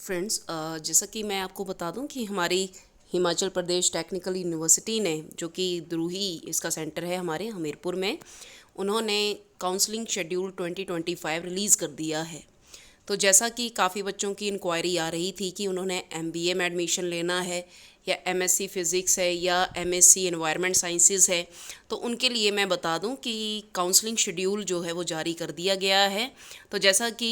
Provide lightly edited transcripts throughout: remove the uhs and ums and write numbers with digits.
Friends, जैसा कि मैं आपको बता दूं कि हमारी हिमाचल प्रदेश टेक्निकल यूनिवर्सिटी ने, जो कि द्रोही इसका सेंटर है हमारे हमीरपुर में, उन्होंने काउंसलिंग शेड्यूल 2025 रिलीज़ कर दिया है। तो जैसा कि काफ़ी बच्चों की इंक्वायरी आ रही थी कि उन्होंने एमबीए में एडमिशन लेना है या एमएससी फिज़िक्स है या एमएससी एनवायरनमेंट साइंसेस है, तो उनके लिए मैं बता दूं कि काउंसलिंग शेड्यूल जो है वो जारी कर दिया गया है। तो जैसा कि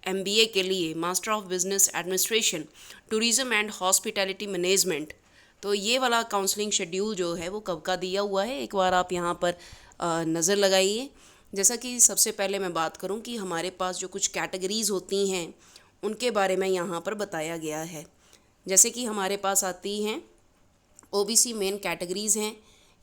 एमबीए के लिए master of business administration, tourism and hospitality management, तो ये वाला काउंसलिंग शेड्यूल जो है वो कब का दिया हुआ है, एक बार आप यहाँ पर नज़र लगाइए। जैसा कि सबसे पहले मैं बात करूं कि हमारे पास जो कुछ कैटेगरीज़ होती हैं उनके बारे में यहाँ पर बताया गया है। जैसे कि हमारे पास आती हैं ओबीसी मेन कैटेगरीज़ हैं,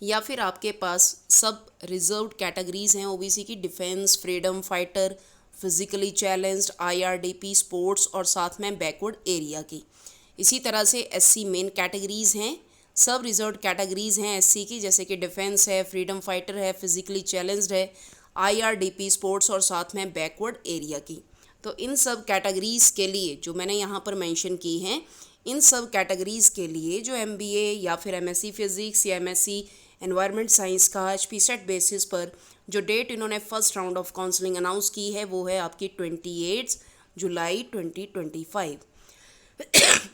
या फिर आपके पास सब रिजर्व्ड कैटेगरीज़ हैं ओबीसी की, defence, freedom fighter, physically challenged, IRDP, sports और साथ में बैकवर्ड एरिया की। इसी तरह से एससी मेन कैटेगरीज़ हैं, सब रिजर्व्ड कैटेगरीज़ हैं एससी की, जैसे कि डिफेंस है, फ्रीडम फाइटर है, फिज़िकली चैलेंज्ड है, आईआरडीपी, स्पोर्ट्स और साथ में बैकवर्ड एरिया की। तो इन सब कैटेगरीज़ के लिए जो मैंने यहाँ पर मेंशन की हैं, इन सब कैटेगरीज़ के लिए जो एमबीए या फिर एमएससी फिज़िक्स या एमएससी एनवायरनमेंट साइंस का एचपी सेट बेसिस पर जो डेट इन्होंने first round of counselling announce की है वो है आपकी 28 जुलाई 2025।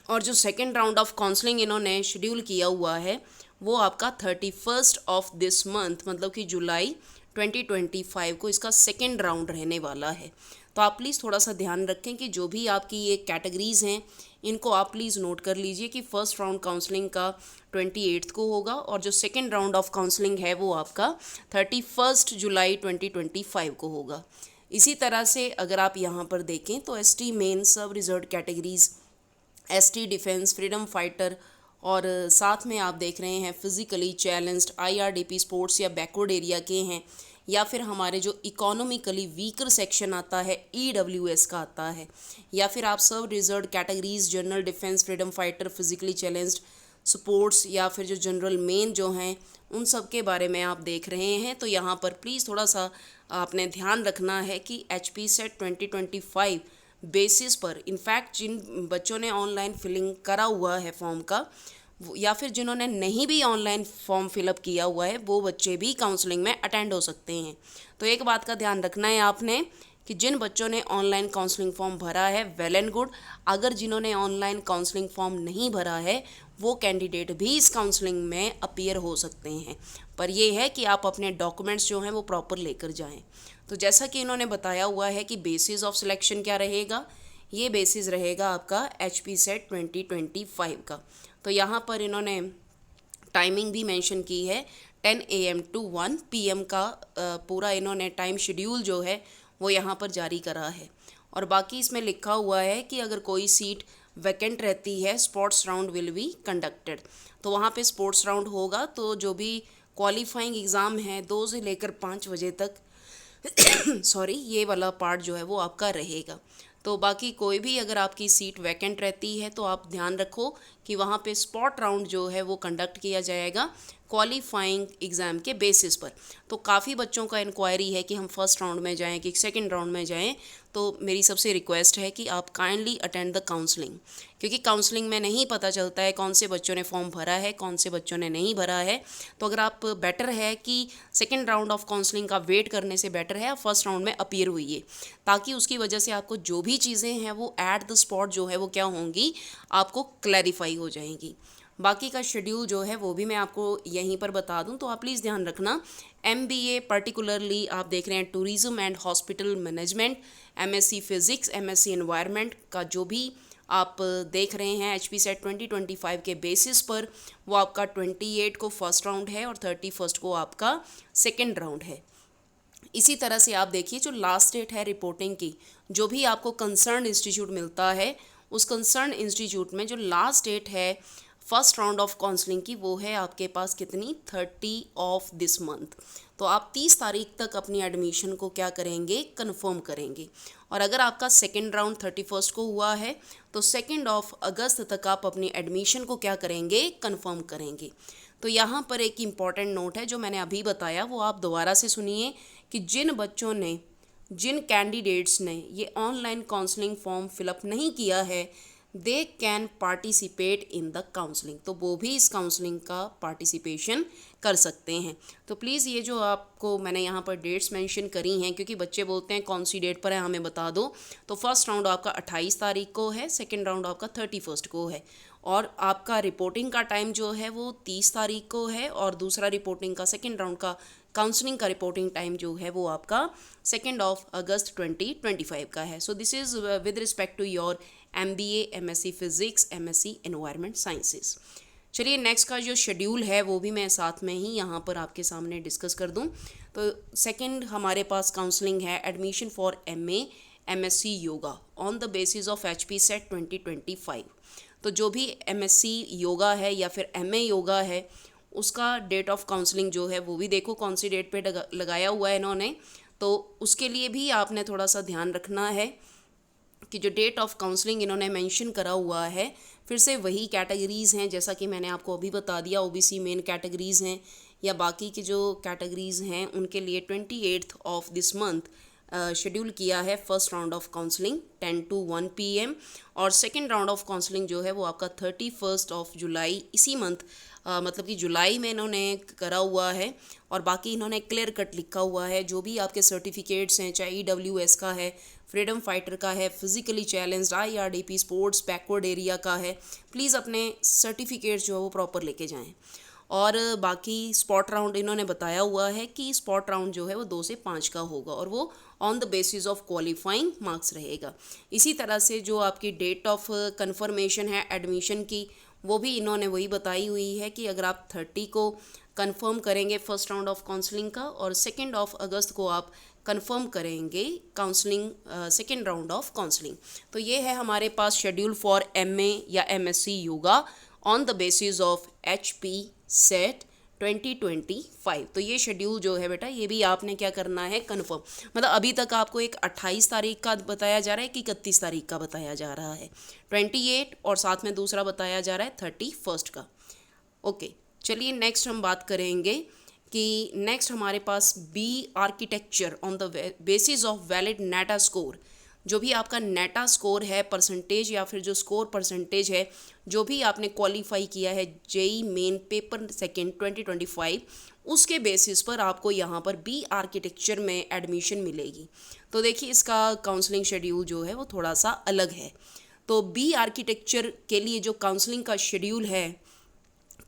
और जो सेकेंड राउंड ऑफ काउंसलिंग इन्होंने शेड्यूल किया हुआ है वो आपका 31 ऑफ दिस मंथ, मतलब कि जुलाई 2025 को इसका सेकेंड राउंड रहने वाला है। तो आप प्लीज़ थोड़ा सा ध्यान रखें कि जो भी आपकी ये कैटेगरीज़ हैं इनको आप प्लीज़ नोट कर लीजिए कि फ़र्स्ट राउंड काउंसलिंग का 28 को होगा और जो सेकेंड राउंड ऑफ काउंसलिंग है वो आपका 31 जुलाई 2025 को होगा। इसी तरह से अगर आप यहाँ पर देखें तो एसटी मेन, सब reserved categories, ST, defence, freedom fighter और साथ में आप देख रहे हैं फिज़िकली चैलेंज्ड, आईआरडीपी, स्पोर्ट्स या बैकवर्ड एरिया के हैं, या फिर हमारे जो इकोनॉमिकली वीकर सेक्शन आता है ईडब्ल्यूएस का आता है, या फिर आप सब reserved categories general, defence, freedom fighter, physically challenged, sports या फिर जो जनरल मेन जो हैं उन सब के बारे में आप देख रहे हैं। तो यहाँ पर प्लीज़ थोड़ा सा आपने ध्यान रखना है कि एचपी सेट 2025 बेसिस पर, इनफैक्ट जिन बच्चों ने ऑनलाइन फिलिंग करा हुआ है फॉर्म का या फिर जिन्होंने नहीं भी ऑनलाइन फॉर्म फिलअप किया हुआ है वो बच्चे भी काउंसलिंग में अटेंड हो सकते हैं। तो एक बात का ध्यान रखना है आपने कि जिन बच्चों ने ऑनलाइन काउंसलिंग फॉर्म भरा है वेल एंड गुड, अगर जिन्होंने ऑनलाइन काउंसलिंग फॉर्म नहीं भरा है वो कैंडिडेट भी इस काउंसलिंग में अपीयर हो सकते हैं, पर यह है कि आप अपने डॉक्यूमेंट्स जो हैं वो प्रॉपर लेकर जाएं। तो जैसा कि इन्होंने बताया हुआ है कि बेसिस ऑफ सिलेक्शन क्या रहेगा, ये बेसिस रहेगा आपका एचपी सेट 2025 का। तो यहाँ पर इन्होंने टाइमिंग भी मेंशन की है 10 AM to 1 PM का पूरा इन्होंने टाइम शेड्यूल जो है वो यहाँ पर जारी करा है। और बाकी इसमें लिखा हुआ है कि अगर कोई सीट वैकेंट रहती है sports round will be conducted, तो वहाँ पे स्पोर्ट्स राउंड होगा। तो जो भी क्वालिफाइंग एग्ज़ाम है 2 से लेकर 5 बजे तक सॉरी, ये वाला पार्ट जो है वो आपका रहेगा। तो बाकी कोई भी अगर आपकी सीट वैकेंट रहती है तो आप ध्यान रखो कि वहाँ पे स्पॉट राउंड जो है वो कंडक्ट किया जाएगा क्वालिफाइंग एग्ज़ाम के बेसिस पर। तो काफ़ी बच्चों का इंक्वायरी है कि हम फर्स्ट राउंड में जाएं कि सेकंड राउंड में जाएं, तो मेरी सबसे रिक्वेस्ट है कि आप काइंडली अटेंड द काउंसलिंग, क्योंकि काउंसलिंग में नहीं पता चलता है कौन से बच्चों ने फॉर्म भरा है, कौन से बच्चों ने नहीं भरा है। तो अगर आप, बेटर है कि सेकेंड राउंड ऑफ काउंसलिंग का वेट करने से बेटर है आप फर्स्ट राउंड में अपीयर हुई, ताकि उसकी वजह से आपको जो भी चीज़ें हैं वो एट द स्पॉट जो है वो क्या होंगी, आपको क्लैरिफाई हो जाएंगी। बाकी का शेड्यूल जो है वो भी मैं आपको यहीं पर बता दूं, तो आप प्लीज़ ध्यान रखना। एमबीए पर्टिकुलरली आप देख रहे हैं tourism and hospital management, MSc physics, MSc environment का जो भी आप देख रहे हैं एचपी सेट 2025 के बेसिस पर, वो आपका 28 को फर्स्ट राउंड है और 31 को आपका सेकेंड राउंड है। इसी तरह से आप देखिए जो लास्ट डेट है रिपोर्टिंग की, जो भी आपको कंसर्न इंस्टीट्यूट मिलता है उस कंसर्न इंस्टीट्यूट में जो लास्ट डेट है फर्स्ट राउंड ऑफ काउंसलिंग की वो है आपके पास कितनी, 30 ऑफ दिस मंथ। तो आप 30 तारीख तक अपनी एडमिशन को क्या करेंगे, कंफर्म करेंगे। और अगर आपका सेकेंड राउंड 31 को हुआ है तो 2 अगस्त तक आप अपनी एडमिशन को क्या करेंगे, कंफर्म करेंगे। तो यहाँ पर एक इम्पॉर्टेंट नोट है जो मैंने अभी बताया वो आप दोबारा से सुनिए कि जिन बच्चों ने, जिन कैंडिडेट्स ने ये ऑनलाइन काउंसलिंग फॉर्म फिलअप नहीं किया है they can participate in the counselling, तो वो भी इस काउंसलिंग का पार्टिसिपेशन कर सकते हैं। तो प्लीज़ ये जो आपको मैंने यहाँ पर डेट्स मेंशन करी हैं, क्योंकि बच्चे बोलते हैं कौन सी डेट पर है हमें बता दो, तो फर्स्ट राउंड आपका 28 तारीख को है, सेकेंड राउंड आपका 31 को है, और आपका रिपोर्टिंग का टाइम जो है वो 30 तारीख को है, और दूसरा रिपोर्टिंग का सेकेंड राउंड का काउंसलिंग का रिपोर्टिंग टाइम जो है वो आपका 2 अगस्त 2025 का है। So this is with respect to your MBA, MSc physics, MSc environment sciences. चलिए नेक्स्ट का जो शेड्यूल है वो भी मैं साथ में ही यहाँ पर आपके सामने डिस्कस कर दूँ। तो सेकंड हमारे पास काउंसलिंग है admission for MA MSc yoga on the basis of HP set 2025। तो जो भी MSc योगा है या फिर MA योगा है उसका डेट ऑफ काउंसलिंग जो है वो भी देखो कौन सी डेट पे लगाया हुआ है इन्होंने, तो उसके लिए भी आपने थोड़ा सा ध्यान रखना है कि जो डेट ऑफ काउंसलिंग इन्होंने मेंशन करा हुआ है फिर से वही कैटेगरीज़ हैं जैसा कि मैंने आपको अभी बता दिया, OBC मेन कैटेगरीज़ हैं, या बाकी की जो कैटेगरीज़ हैं उनके लिए 28 दिस मंथ शेड्यूल किया है first round of counselling 10 to 1 PM, और सेकेंड राउंड ऑफ काउंसलिंग जो है वो आपका 31 जुलाई इसी मंथ मतलब कि जुलाई में इन्होंने करा हुआ है। और बाकी इन्होंने क्लियर कट लिखा हुआ है जो भी आपके सर्टिफिकेट्स हैं, चाहे EWS का है, फ्रीडम फाइटर का है, physically challenged, IRDP sports backward area का है, प्लीज़ अपने सर्टिफिकेट्स जो है वो प्रॉपर लेके जाएं। और बाकी स्पॉट राउंड इन्होंने बताया हुआ है कि स्पॉट राउंड जो है वो 2 से 5 का होगा और वो on the basis of qualifying marks रहेगा। इसी तरह से जो आपकी डेट ऑफ कंफर्मेशन है एडमिशन की वो भी इन्होंने वही बताई हुई है कि अगर आप 30 को कंफर्म करेंगे फर्स्ट राउंड ऑफ काउंसलिंग का और 2 अगस्त को आप कंफर्म करेंगे counselling second round of counselling. तो ये है हमारे पास शेड्यूल फॉर MA या MSc yoga on the basis of HP set 2025। तो ये शेड्यूल जो है बेटा ये भी आपने क्या करना है कंफर्म, मतलब अभी तक आपको एक 28 तारीख का बताया जा रहा है कि 31 तारीख का बताया जा रहा है, 28 और साथ में दूसरा बताया जा रहा है 31 का। ओके चलिए नेक्स्ट हम बात करेंगे कि नेक्स्ट हमारे पास B architecture on the basis of valid नेटा स्कोर। जो भी आपका नेटा स्कोर है परसेंटेज या फिर जो स्कोर परसेंटेज है जो भी आपने क्वालिफाई किया है JEE मेन पेपर सेकेंड 2025 उसके बेसिस पर आपको यहाँ पर B आर्किटेक्चर में एडमिशन मिलेगी। तो देखिए इसका काउंसलिंग शेड्यूल जो है वो थोड़ा सा अलग है। तो B आर्किटेक्चर के लिए जो काउंसलिंग का शेड्यूल है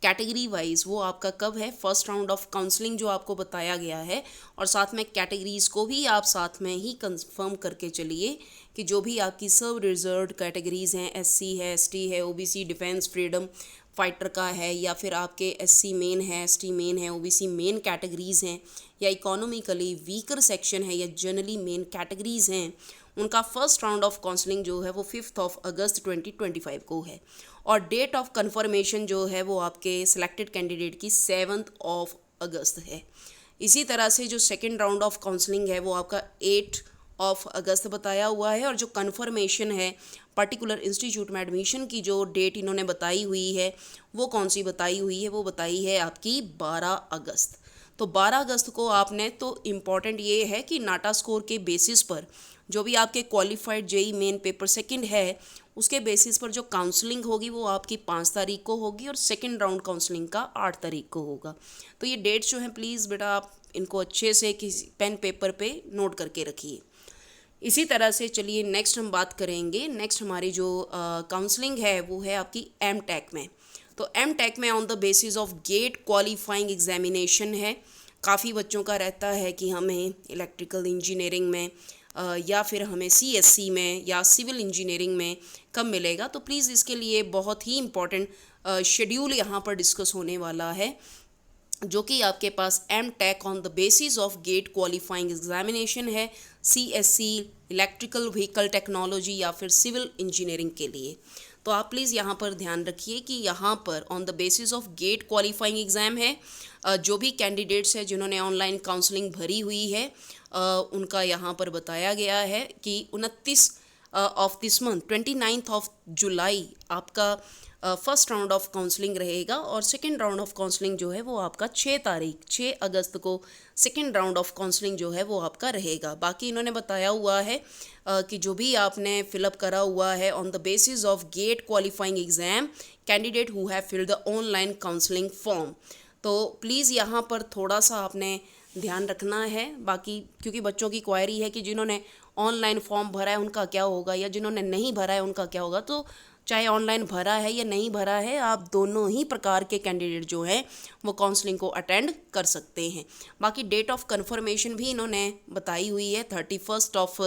कैटेगरी वाइज वो आपका कब है, फर्स्ट राउंड ऑफ काउंसलिंग जो आपको बताया गया है, और साथ में कैटेगरीज़ को भी आप साथ में ही कंफर्म करके चलिए कि जो भी आपकी सब रिजर्व्ड कैटेगरीज़ हैं, SC है, ST है, OBC डिफेंस फ्रीडम फाइटर का है, या फिर आपके SC मेन है, ST मेन है, OBC मेन कैटेगरीज़ हैं, या इकोनॉमिकली वीकर सेक्शन है, या जनरली मेन कैटेगरीज़ हैं, उनका फर्स्ट राउंड ऑफ काउंसलिंग जो है वो 5 अगस्त 2025 को है, और डेट ऑफ कंफर्मेशन जो है वो आपके सिलेक्टेड कैंडिडेट की 7 अगस्त है। इसी तरह से जो सेकेंड राउंड ऑफ काउंसलिंग है वो आपका 8 अगस्त बताया हुआ है, और जो कंफर्मेशन है पर्टिकुलर इंस्टीट्यूट में एडमिशन की जो डेट इन्होंने बताई हुई है वो कौन सी बताई हुई है, वो बताई है आपकी 12 अगस्त। तो 12 अगस्त को आपने, तो इम्पॉर्टेंट ये है कि नाटा स्कोर के बेसिस पर जो भी आपके qualified JEE main paper second है उसके बेसिस पर जो काउंसलिंग होगी वो आपकी 5 तारीख को होगी और सेकंड राउंड काउंसलिंग का 8 तारीख को होगा। तो ये डेट्स जो हैं प्लीज़ बेटा आप इनको अच्छे से किसी पेन पेपर पे नोट करके रखिए। इसी तरह से चलिए नेक्स्ट हम बात करेंगे, नेक्स्ट हमारी जो काउंसलिंग है वो है आपकी MTech में। तो MTech में on the basis of GATE qualifying examination है। काफ़ी बच्चों का रहता है कि हमें इलेक्ट्रिकल इंजीनियरिंग में या फिर हमें CSC में या सिविल इंजीनियरिंग में कब मिलेगा, तो प्लीज़ इसके लिए बहुत ही इम्पॉर्टेंट शेड्यूल यहाँ पर डिस्कस होने वाला है जो कि आपके पास MTech on the basis of GATE qualifying examination है CSC इलेक्ट्रिकल व्हीकल टेक्नोलॉजी या फिर सिविल इंजीनियरिंग के लिए। तो आप प्लीज़ यहाँ पर ध्यान रखिए कि यहाँ पर on the basis of GATE qualifying exam है। जो भी कैंडिडेट्स हैं जिन्होंने ऑनलाइन काउंसलिंग भरी हुई है उनका यहाँ पर बताया गया है कि 29 दिस मंथ 29 जुलाई आपका फर्स्ट राउंड ऑफ काउंसलिंग रहेगा और सेकेंड राउंड ऑफ काउंसलिंग जो है वो आपका 6 अगस्त को सेकेंड राउंड ऑफ काउंसलिंग जो है वो आपका रहेगा। बाकी इन्होंने बताया हुआ है कि जो भी आपने फिलअप करा हुआ है on the basis of GATE qualifying exam candidate who have filled the online counselling form, तो प्लीज़ यहाँ पर थोड़ा सा आपने ध्यान रखना है। बाकी क्योंकि बच्चों की क्वायरी है कि जिन्होंने ऑनलाइन फॉर्म भरा है उनका क्या होगा या जिन्होंने नहीं भरा है उनका क्या होगा, तो चाहे ऑनलाइन भरा है या नहीं भरा है, आप दोनों ही प्रकार के कैंडिडेट जो हैं वो काउंसलिंग को अटेंड कर सकते हैं। बाकी डेट ऑफ कन्फर्मेशन भी इन्होंने बताई हुई है 31 of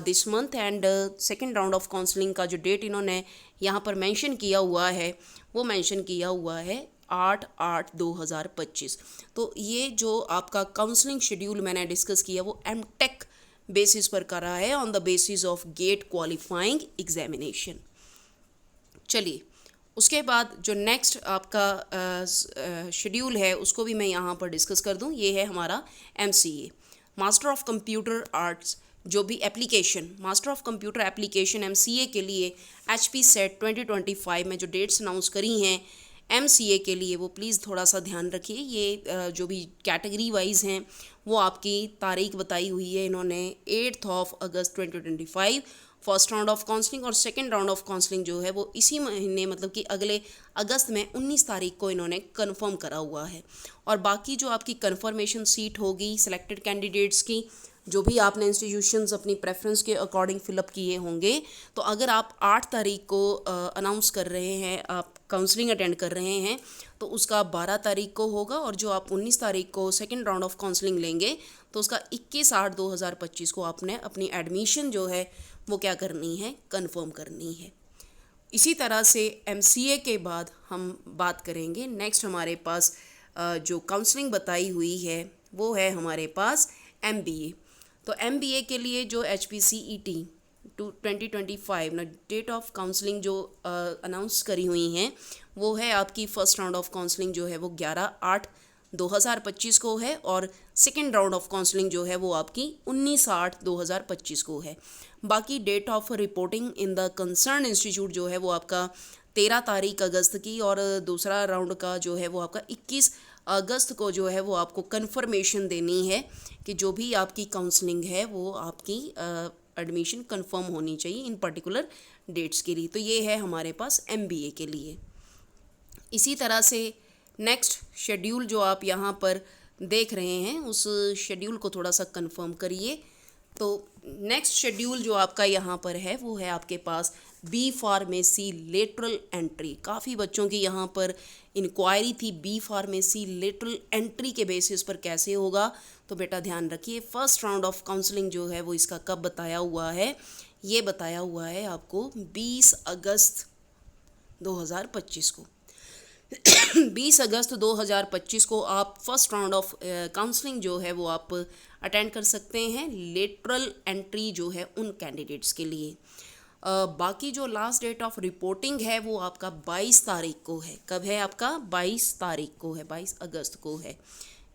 this month, and second round of counselling का जो डेट इन्होंने यहाँ पर मेंशन किया हुआ है वो मेंशन किया हुआ है 8/8/2025। तो ये जो आपका काउंसलिंग शेड्यूल मैंने डिस्कस किया वो एमटेक बेसिस पर करा है on the basis of GATE qualifying examination. चलिए उसके बाद जो नेक्स्ट आपका शेड्यूल है उसको भी मैं यहाँ पर डिस्कस कर दूँ। ये है हमारा MCA master of computer arts, जो भी application master of computer application MCA के लिए HP सेट 2025 में जो डेट्स अनाउंस करी हैं MCA के लिए, वो प्लीज़ थोड़ा सा ध्यान रखिए। ये जो भी कैटेगरी वाइज हैं वो आपकी तारीख बताई हुई है इन्होंने 8 अगस्त 2025 फर्स्ट राउंड ऑफ काउंसलिंग, और सेकंड राउंड ऑफ काउंसलिंग जो है वो इसी महीने मतलब कि अगले अगस्त में 19 तारीख को इन्होंने कंफर्म करा हुआ है। और बाकी जो आपकी कंफर्मेशन सीट होगी सिलेक्टेड कैंडिडेट्स की, जो भी आपने इंस्टीट्यूशंस अपनी प्रेफरेंस के अकॉर्डिंग फिलअप किए होंगे, तो अगर आप 8 तारीख को अनाउंस कर रहे हैं, आप काउंसलिंग अटेंड कर रहे हैं, तो उसका 12 तारीख को होगा, और जो आप 19 तारीख को सेकंड राउंड ऑफ काउंसलिंग लेंगे तो उसका 21/8/2025 को आपने अपनी एडमिशन जो है वो क्या करनी है, कंफर्म करनी है। इसी तरह से MCA के बाद हम बात करेंगे नेक्स्ट हमारे पास जो काउंसलिंग बताई हुई है वो है हमारे पास MBA। तो MBA के लिए जो HPCET 2025 ना डेट ऑफ काउंसलिंग जो अनाउंस करी हुई हैं वो है आपकी फ़र्स्ट राउंड ऑफ काउंसलिंग जो है वो 11/8/2025 को है, और सेकेंड राउंड ऑफ काउंसलिंग जो है वो आपकी 19/8/2025 को है। बाकी date of reporting in the concern institute जो है वो आपका 13 तारीख अगस्त की, और दूसरा राउंड का जो है वो आपका 21 अगस्त को जो है वो आपको कंफर्मेशन देनी है कि जो भी आपकी काउंसलिंग है वो आपकी एडमिशन कंफर्म होनी चाहिए इन पर्टिकुलर डेट्स के लिए। तो ये है हमारे पास MBA के लिए। इसी तरह से नेक्स्ट शेड्यूल जो आप यहाँ पर देख रहे हैं उस शेड्यूल को थोड़ा सा कंफर्म करिए। तो नेक्स्ट शेड्यूल जो आपका यहाँ पर है वो है आपके पास B फार्मेसी लेटरल एंट्री। काफ़ी बच्चों की यहाँ पर इंक्वायरी थी B फार्मेसी लेटरल एंट्री के बेसिस पर कैसे होगा, तो बेटा ध्यान रखिए फर्स्ट राउंड ऑफ काउंसलिंग जो है वो इसका कब बताया हुआ है, ये बताया हुआ है आपको 20 अगस्त 2025 को। 20 अगस्त 2025 को आप फर्स्ट राउंड ऑफ काउंसलिंग जो है वो आप अटेंड कर सकते हैं, लेटरल एंट्री जो है उन कैंडिडेट्स के लिए। बाकी जो लास्ट डेट ऑफ रिपोर्टिंग है वो आपका 22 तारीख को है। कब है आपका? 22 तारीख को है, 22 अगस्त को है।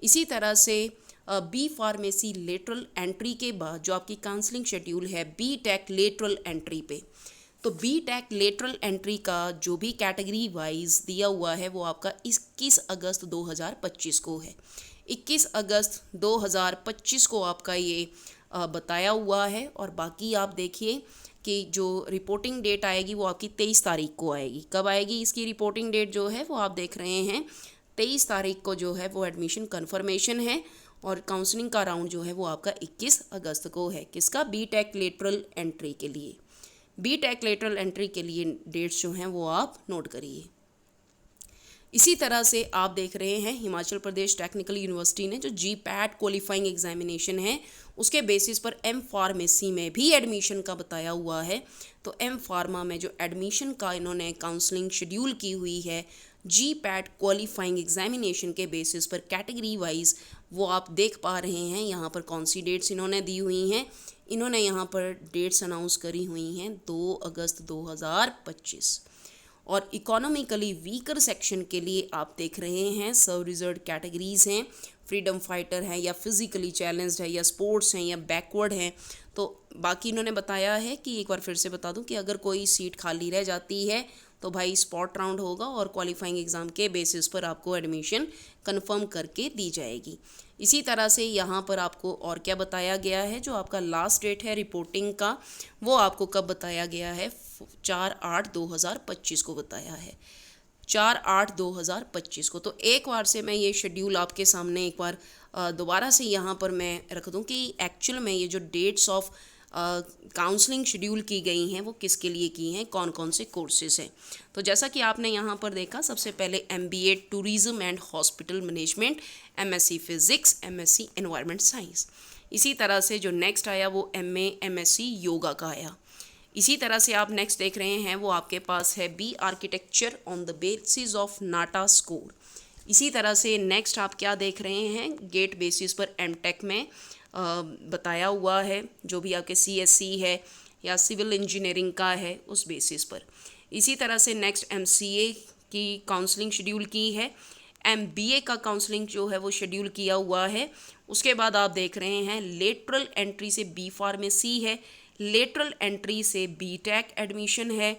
इसी तरह से B फार्मेसी लेटरल एंट्री के बाद जो आपकी काउंसलिंग शेड्यूल है BTech लेटरल एंट्री पे, तो BTech लेटरल एंट्री का जो भी कैटेगरी वाइज दिया हुआ है वो आपका 21 अगस्त 2025 को है। 21 अगस्त 2025 को आपका ये बताया हुआ है। और बाकी आप देखिए कि जो रिपोर्टिंग डेट आएगी वो आपकी 23 तारीख को आएगी। कब आएगी इसकी रिपोर्टिंग डेट जो है वो आप देख रहे हैं 23 तारीख को जो है वो एडमिशन कन्फर्मेशन है, और काउंसलिंग का राउंड जो है वो आपका 21 अगस्त को है। किसका? BTech लेटरल एंट्री के लिए। BTech लेटरल एंट्री के लिए डेट्स जो हैं वो आप नोट करिए। इसी तरह से आप देख रहे हैं हिमाचल प्रदेश टेक्निकल यूनिवर्सिटी ने जो GPAT क्वालिफाइंग एग्जामिनेशन है उसके बेसिस पर M फार्मेसी में भी एडमिशन का बताया हुआ है। तो M फार्मा में जो एडमिशन का इन्होंने काउंसलिंग शेड्यूल की हुई है GPAT क्वालिफाइंग एग्जामिनेशन के बेसिस पर कैटेगरी वाइज, वो आप देख पा रहे हैं यहाँ पर कौन सी डेट्स इन्होंने दी हुई हैं। इन्होंने यहाँ पर डेट्स अनाउंस करी हुई हैं 2 अगस्त 2025। और इकोनॉमिकली वीकर सेक्शन के लिए आप देख रहे हैं सब रिजर्व कैटेगरीज़ हैं, फ्रीडम फाइटर हैं या फिज़िकली चैलेंज्ड है या स्पोर्ट्स हैं या बैकवर्ड हैं। तो बाकी इन्होंने बताया है कि एक बार फिर से बता दूं कि अगर कोई सीट खाली रह जाती है तो भाई स्पॉट राउंड होगा और क्वालिफाइंग एग्ज़ाम के बेसिस पर आपको एडमिशन कंफर्म करके दी जाएगी। इसी तरह से यहाँ पर आपको और क्या बताया गया है, जो आपका लास्ट डेट है रिपोर्टिंग का वो आपको कब बताया गया है, 4/8/2025 को बताया है, 4/8/2025 को। तो एक बार से मैं ये शेड्यूल आपके सामने एक बार दोबारा से यहाँ पर मैं रख दूँ कि एक्चुअल में ये जो डेट्स ऑफ काउंसलिंग शेड्यूल की गई हैं वो किसके लिए की हैं, कौन कौन से कोर्सेज हैं। तो जैसा कि आपने यहाँ पर देखा, सबसे पहले MBA tourism and hospital management, MSc physics, MSc environment science. इसी तरह से जो नेक्स्ट आया वो MA MSc योगा का आया। इसी तरह से आप नेक्स्ट देख रहे हैं वो आपके पास है B architecture on the basis of NATA score. इसी तरह से नेक्स्ट आप क्या देख रहे हैं, गेट बेसिस पर MTech में बताया हुआ है, जो भी आपके CSC है या सिविल इंजीनियरिंग का है उस बेसिस पर। इसी तरह से नेक्स्ट MCA की काउंसलिंग शेड्यूल की है, MBA का काउंसलिंग जो है वो शेड्यूल किया हुआ है। उसके बाद आप देख रहे हैं लेटरल एंट्री से B फार्मेसी है, लेटरल एंट्री से BTech एडमिशन है,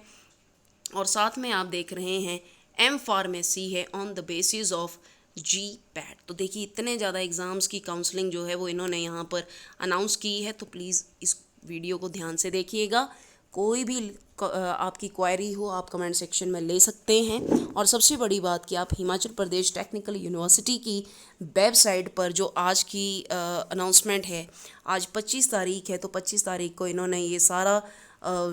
और साथ में आप देख रहे हैं M फार्मेसी है on the basis of GPAT। तो देखिए इतने ज़्यादा एग्ज़ाम्स की काउंसलिंग जो है वो इन्होंने यहाँ पर अनाउंस की है। तो प्लीज़ इस वीडियो को ध्यान से देखिएगा। कोई भी आपकी क्वेरी हो आप कमेंट सेक्शन में ले सकते हैं। और सबसे बड़ी बात कि आप हिमाचल प्रदेश टेक्निकल यूनिवर्सिटी की वेबसाइट पर जो आज की अनाउंसमेंट है, आज 25 तारीख है, तो 25 तारीख को इन्होंने ये सारा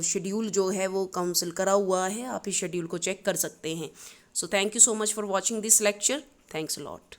शेड्यूल जो है वो काउंसिल करा हुआ है। आप इस शेड्यूल को चेक कर सकते हैं। So thank you so much for watching this lecture. Thanks a lot.